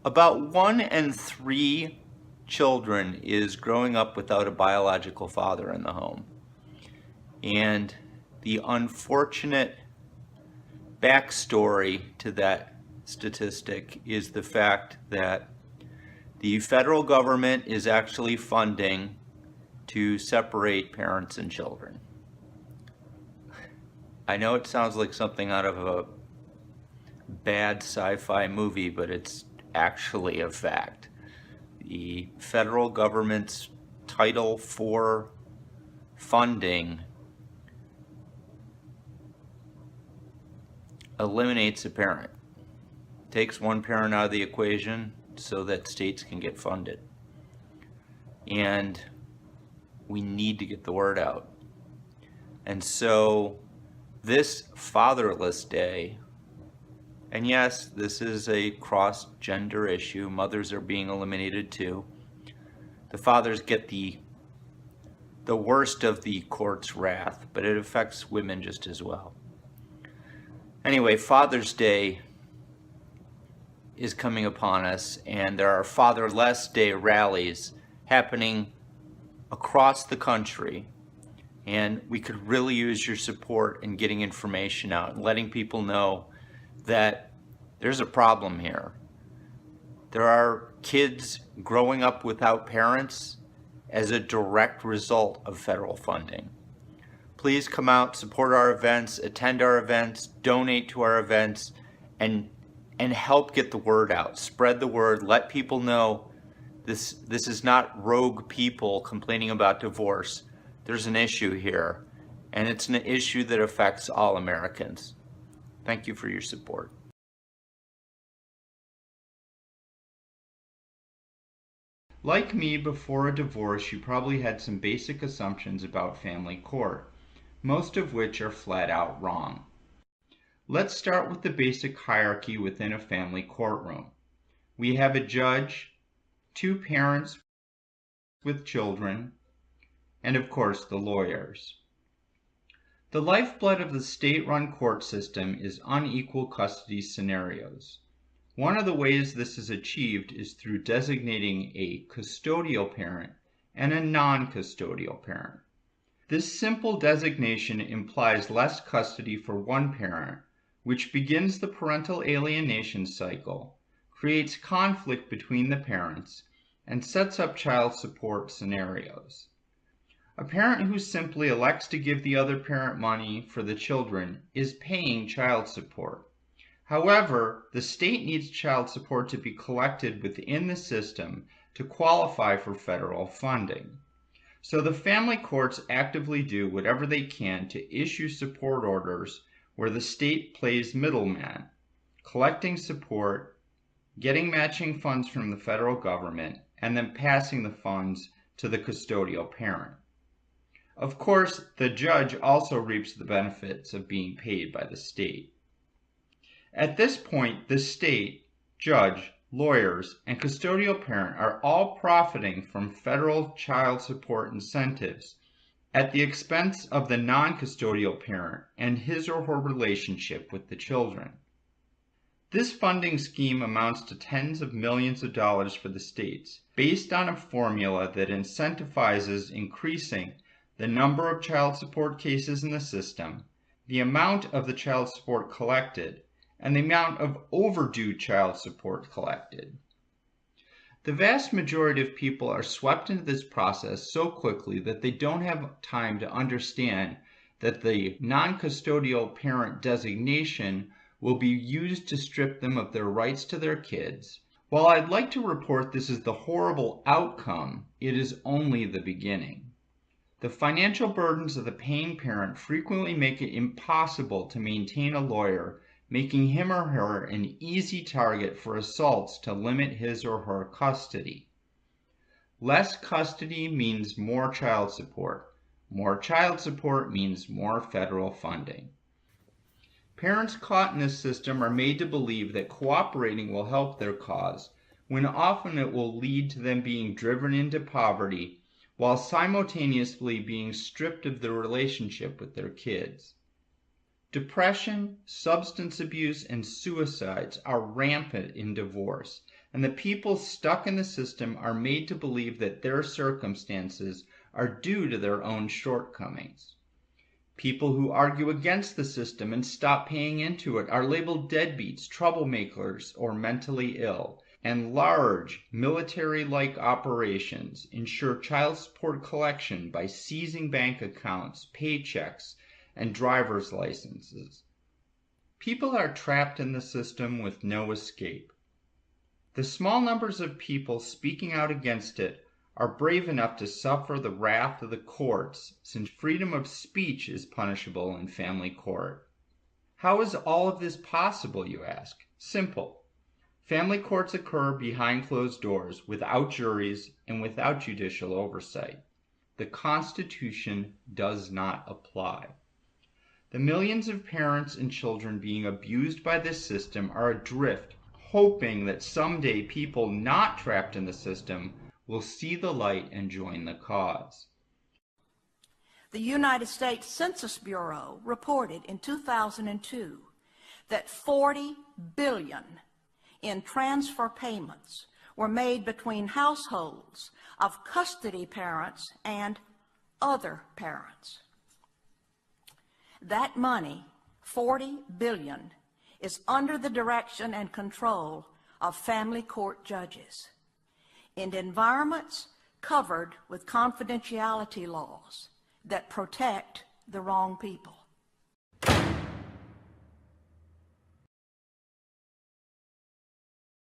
About 1 in 3 children is growing up without a biological father in the home. And the unfortunate backstory to that statistic is the fact that the federal government is actually funding to separate parents and children. I know it sounds like something out of a bad sci-fi movie, but it's actually a fact. The federal government's Title IV funding eliminates a parent, takes one parent out of the equation so that states can get funded. And we need to get the word out. And so this Fatherless Day, and yes, this is a cross-gender issue. Mothers are being eliminated too. The fathers get the worst of the court's wrath, but it affects women just as well. Anyway, Father's Day is coming upon us, and there are Fatherless Day rallies happening across the country. And we could really use your support in getting information out and letting people know that there's a problem here. There are kids growing up without parents as a direct result of federal funding. Please come out, support our events, attend our events, donate to our events, and help get the word out. Spread the word, let people know this is not rogue people complaining about divorce. There's an issue here, and it's an issue that affects all Americans. Thank you for your support. Like me, before a divorce, you probably had some basic assumptions about family court, most of which are flat out wrong. Let's start with the basic hierarchy within a family courtroom. We have a judge, 2 parents with children, and of course the lawyers. The lifeblood of the state-run court system is unequal custody scenarios. One of the ways this is achieved is through designating a custodial parent and a non-custodial parent. This simple designation implies less custody for one parent, which begins the parental alienation cycle, creates conflict between the parents, and sets up child support scenarios. A parent who simply elects to give the other parent money for the children is paying child support. However, the state needs child support to be collected within the system to qualify for federal funding. So the family courts actively do whatever they can to issue support orders where the state plays middleman, collecting support, getting matching funds from the federal government, and then passing the funds to the custodial parent. Of course, the judge also reaps the benefits of being paid by the state. At this point, the state, judge, lawyers, and custodial parent are all profiting from federal child support incentives at the expense of the non-custodial parent and his or her relationship with the children. This funding scheme amounts to tens of millions of dollars for the states, based on a formula that incentivizes increasing the number of child support cases in the system, the amount of the child support collected, and the amount of overdue child support collected. The vast majority of people are swept into this process so quickly that they don't have time to understand that the non-custodial parent designation will be used to strip them of their rights to their kids. While I'd like to report this is the horrible outcome, it is only the beginning. The financial burdens of the paying parent frequently make it impossible to maintain a lawyer, making him or her an easy target for assaults to limit his or her custody. Less custody means more child support. More child support means more federal funding. Parents caught in this system are made to believe that cooperating will help their cause, when often it will lead to them being driven into poverty while simultaneously being stripped of the relationship with their kids. Depression, substance abuse, and suicides are rampant in divorce, and the people stuck in the system are made to believe that their circumstances are due to their own shortcomings. People who argue against the system and stop paying into it are labeled deadbeats, troublemakers, or mentally ill, and large military-like operations ensure child support collection by seizing bank accounts, paychecks, and driver's licenses. People are trapped in the system with no escape. The small numbers of people speaking out against it are brave enough to suffer the wrath of the courts, since freedom of speech is punishable in family court. How is all of this possible, you ask? Simple. Family courts occur behind closed doors, without juries, and without judicial oversight. The Constitution does not apply. The millions of parents and children being abused by this system are adrift, hoping that someday people not trapped in the system will see the light and join the cause. The United States Census Bureau reported in 2002 that $40 billion in transfer payments were made between households of custody parents and other parents. That money, $40 billion, is under the direction and control of family court judges in environments covered with confidentiality laws that protect the wrong people.